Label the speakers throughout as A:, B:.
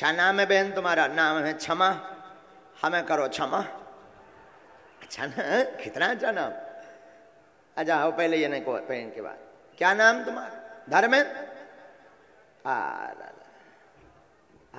A: अच्छा नाम है बहन तुम्हारा? नाम है क्षमा। हमें करो क्षमा। अच्छा ना, कितना अच्छा नाम। अच्छा आओ पहले ये नहीं को बहन के बाद क्या नाम तुम्हारा? धर्मेंद्र।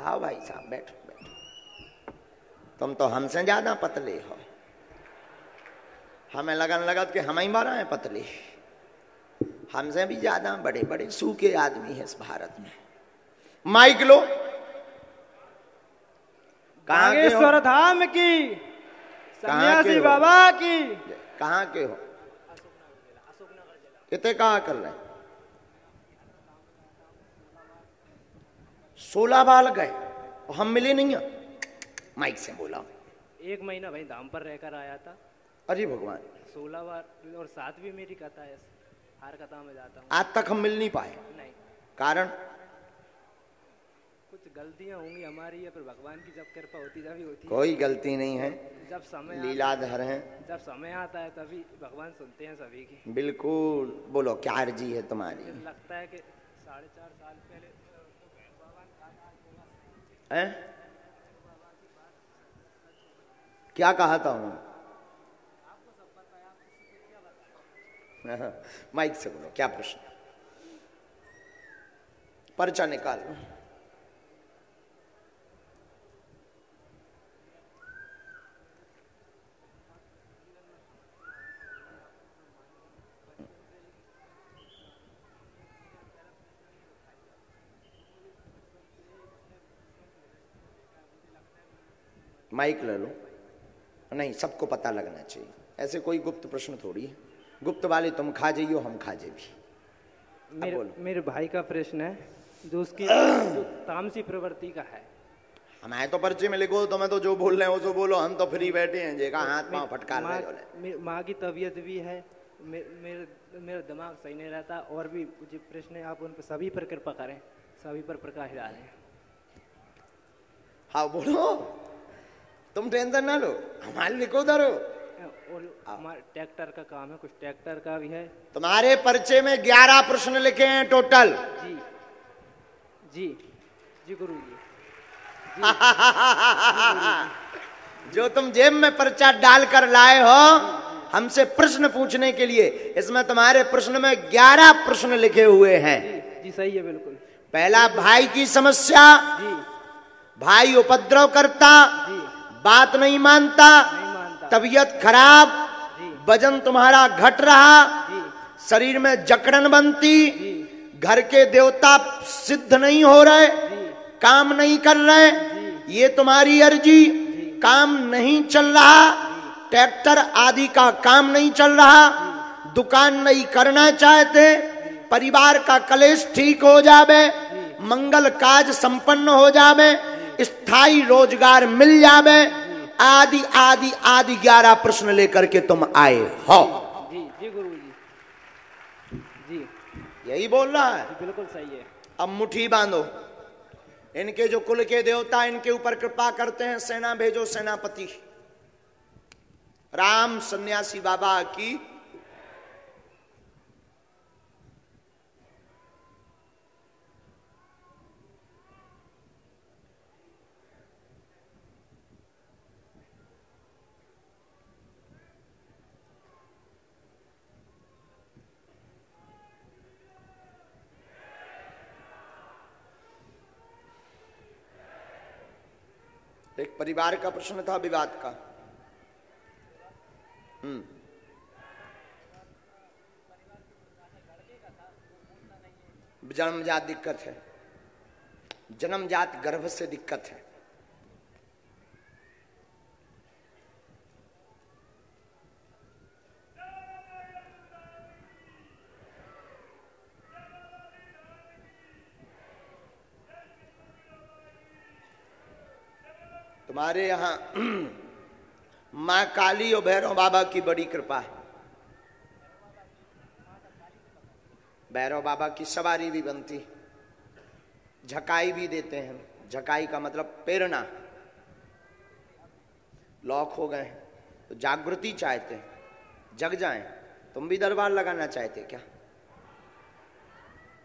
A: आओ भाई साहब बैठो बैठो। तुम तो हमसे ज्यादा पतले हो। हमें लगन लगत कि हम ही बारह हैं पतले। हमसे भी ज्यादा बड़े बड़े सूखे आदमी हैं इस भारत में। माइक लो। कहाँ के हो?
B: धाम की सन्यासी बाबा की।
A: कहाँ के हो? कितने कहा कर रहे? 16 बाल गए और हम मिले नहीं है। माइक से बोला।
B: 1 महीना भाई धाम पर रहकर आया था।
A: अरे भगवान।
B: 16 बार और 7 भी मेरी कथा है। हर कथा में जाता हूँ।
A: आज तक हम मिल नहीं पाए।
B: नहीं। कारण कुछ गलतियां होंगी हमारी, या फिर भगवान की जब कृपा होती तभी होती है।
A: कोई गलती नहीं है।
B: जब समय
A: लीलाधर है।
B: जब समय आता है तभी भगवान सुनते हैं सभी की।
A: बिल्कुल। बोलो क्या अर्जी है तुम्हारी?
B: लगता है कि 4.5 साल पहले
A: है? क्या कहा था उन्होंने? माइक से बोलो क्या प्रश्न? पर्चा निकाल। माइक ले लो। नहीं, सबको पता लगना चाहिए। ऐसे कोई गुप्त प्रश्न थोड़ी है। गुप्त वाले तुम खा जाइयो, हम खा जाए भी।
B: मेरे भाई का प्रश्न है जो उसकी जो तामसी प्रवृत्ति का है।
A: हमारे तो पर्चे में लिखो। तुम्हें तो जो बोल रहे हो जो बोलो। हम तो फ्री बैठे हैं। जेका हाथ पांव फटका रहे।
B: माँ की तबीयत भी है। मेरा दिमाग सही नहीं रहता। और भी जो प्रश्न है आप उन पर सभी पर कृपा करें, सभी पर प्रकाश डालें।
A: हाँ बोलो, तुम टेंशन ना लो। हमारे लिखो धरो।
B: और हमारे ट्रैक्टर का काम है, कुछ ट्रैक्टर का भी है।
A: तुम्हारे पर्चे में 11 प्रश्न लिखे हैं टोटल।
B: जी जी जी गुरु जी।
A: जो तुम जेब में पर्चा डालकर लाए हो हमसे प्रश्न पूछने के लिए, इसमें तुम्हारे प्रश्न में 11 प्रश्न लिखे हुए हैं।
B: जी सही है बिल्कुल।
A: पहला, भाई की समस्या।
B: जी।
A: भाई उपद्रव करता।
B: जी।
A: बात नहीं मानता। तबीयत खराब। वजन तुम्हारा घट रहा। शरीर में जकड़न बनती। घर के देवता सिद्ध नहीं हो रहे। काम नहीं कर रहे। ये तुम्हारी अर्जी। काम नहीं चल रहा। ट्रैक्टर आदि का काम नहीं चल रहा। दुकान नहीं करना चाहते। परिवार का कलेश ठीक हो जावे। मंगल काज संपन्न हो जावे। स्थायी रोजगार मिल जावे। आदि आदि आदि 11 प्रश्न लेकर के तुम आए हो।
B: जी जी गुरु जी। जी
A: यही बोल रहा है।
B: बिल्कुल सही है।
A: अब मुट्ठी बांधो। इनके जो कुल के देवता इनके ऊपर कृपा करते हैं। सेना भेजो सेनापति। राम सन्यासी बाबा की। एक परिवार का प्रश्न था, विवाद का। जन्मजात दिक्कत है। जन्मजात गर्भ से दिक्कत है। तुम्हारे यहां मां काली और भैरव बाबा की बड़ी कृपा है। भैरव बाबा की सवारी भी बनती, झकाई भी देते हैं। झकाई का मतलब प्रेरणा। लॉक हो गए तो जागृति चाहते हैं, जग जाएं। तुम भी दरबार लगाना चाहते क्या?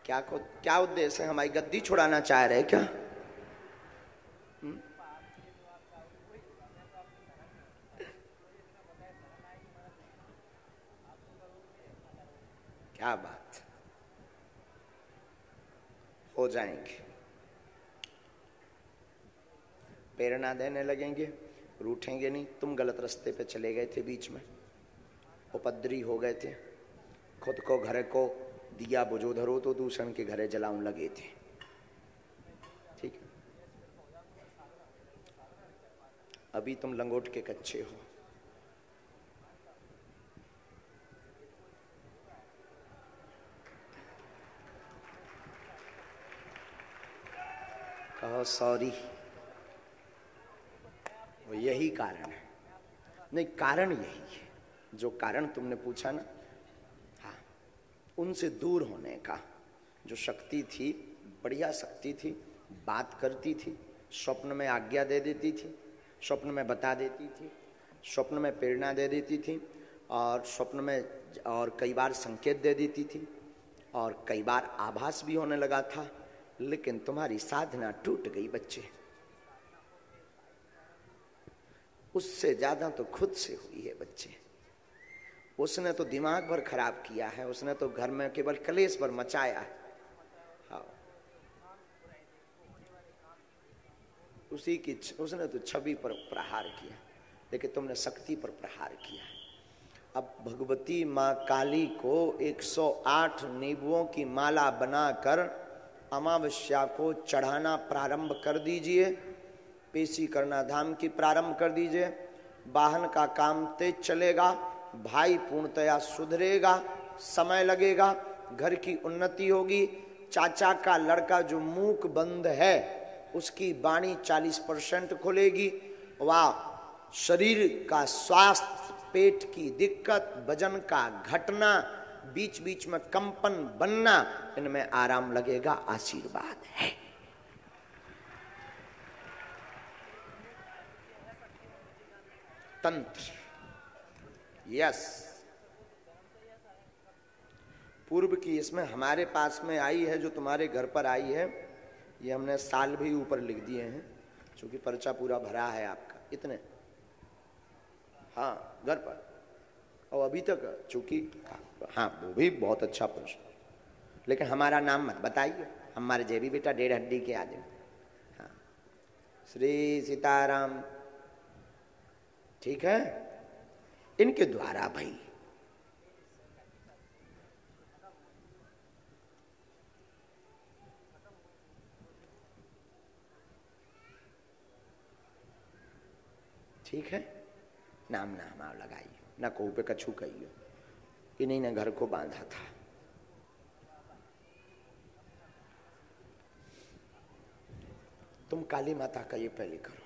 A: क्या उद्देश्य है? हमारी गद्दी छुड़ाना चाह रहे क्या? क्या बात, हो जाएंगे, प्रेरणा देने लगेंगे, रूठेंगे नहीं। तुम गलत रास्ते पे चले गए थे, बीच में उपद्री हो गए थे, खुद को घर को दिया बुझो धरो तो दूसरन के घरे जलाऊं लगे थे। ठीक है, अभी तुम लंगोट के कच्चे हो। कहो सॉरी, वो यही कारण है। नहीं, कारण यही है, जो कारण तुमने पूछा ना, हाँ, उनसे दूर होने का जो शक्ति थी, बढ़िया शक्ति थी, बात करती थी, स्वप्न में आज्ञा दे देती थी, स्वप्न में बता देती थी, स्वप्न में प्रेरणा दे देती थी, और स्वप्न में और कई बार संकेत दे देती थी, और कई बार आभास भी होने लगा था। लेकिन तुम्हारी साधना टूट गई बच्चे, उससे ज्यादा तो खुद से हुई है बच्चे। उसने तो दिमाग भर खराब किया है, उसने तो घर में केवल कलेश भर मचाया है। हाँ, उसी की उसने तो छवि पर प्रहार किया, लेकिन तुमने शक्ति पर प्रहार किया है। अब भगवती माँ काली को 108 नींबुओं की माला बनाकर अमावस्या को चढ़ाना प्रारंभ कर दीजिए, पेशी करना धाम की प्रारंभ कर दीजिए। वाहन का काम तेज चलेगा, भाई पूर्णतया सुधरेगा, समय लगेगा, घर की उन्नति होगी। चाचा का लड़का जो मूक बंद है उसकी वाणी 40% खुलेगी। वाह, शरीर का स्वास्थ्य, पेट की दिक्कत, वजन का घटना, बीच बीच में कंपन बनना, इनमें आराम लगेगा। आशीर्वाद है। तंत्र, यस, पूर्व की इसमें हमारे पास में आई है, जो तुम्हारे घर पर आई है, ये हमने साल भी ऊपर लिख दिए हैं, क्योंकि पर्चा पूरा भरा है आपका, इतने। हाँ, घर पर, और अभी तक चूंकि, हाँ, वो भी बहुत अच्छा प्रश्न, लेकिन हमारा नाम मत बताइए, हमारे जेबी बेटा 1.5 हड्डी के आदमी। हाँ, श्री सीताराम, ठीक है, इनके द्वारा भाई। ठीक है, नाम ना हमारा लगाइए, ना को पे कछू कहियो, इन्हीं ने घर को बांधा था। तुम काली माता का ये पहले करो,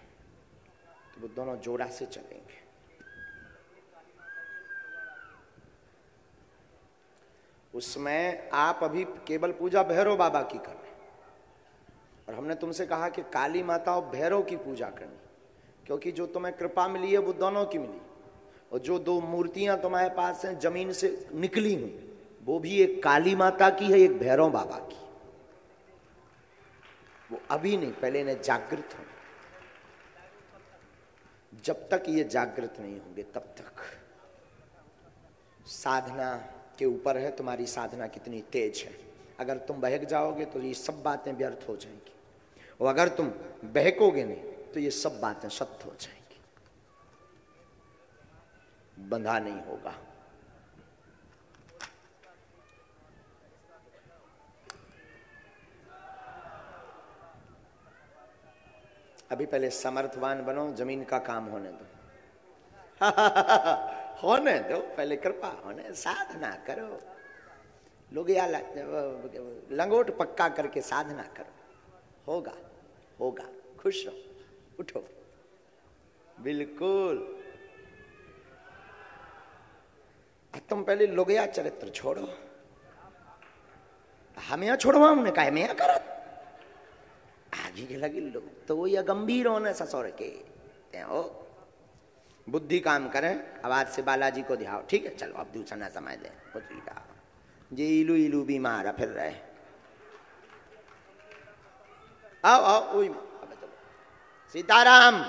A: तो वो दोनों जोड़ा से चलेंगे। उसमें आप अभी केवल पूजा भैरव बाबा की कर रहे, और हमने तुमसे कहा कि काली माता और भैरव की पूजा करनी, क्योंकि जो तुम्हें कृपा मिली है वो दोनों की मिली। और जो 2 मूर्तियां तुम्हारे पास हैं जमीन से निकली हुई, वो भी एक काली माता की है, एक भैरव बाबा की। वो अभी नहीं, पहले इन्हें जागृत हो। जब तक ये जागृत नहीं होंगे तब तक साधना के ऊपर है तुम्हारी साधना कितनी तेज है। अगर तुम बहक जाओगे तो ये सब बातें व्यर्थ हो जाएंगी, और अगर तुम बहकोगे नहीं तो ये सब बातें सत्य हो जाएंगी। बंधा नहीं होगा। अभी पहले समर्थवान बनो, जमीन का काम होने दो। होने दो, पहले कृपा होने, साधना करो। लोग या लंगोट पक्का करके साधना करो, होगा होगा। खुश रहो, उठो, बिल्कुल। तुम पहले लोगया चरित्र छोड़ो। हम यहाँ छोड़वा, हमने कहा मैं करत आगे के लगी लोग तो वो या गंभीर होने ससुर के हो। बुद्धि काम करें, आवाज से बालाजी को ध्याओ। ठीक है, चलो अब दूसरा ना समझ ले। जे इलू इलू बीमार फिर रहे, आओ आओ, सीताराम।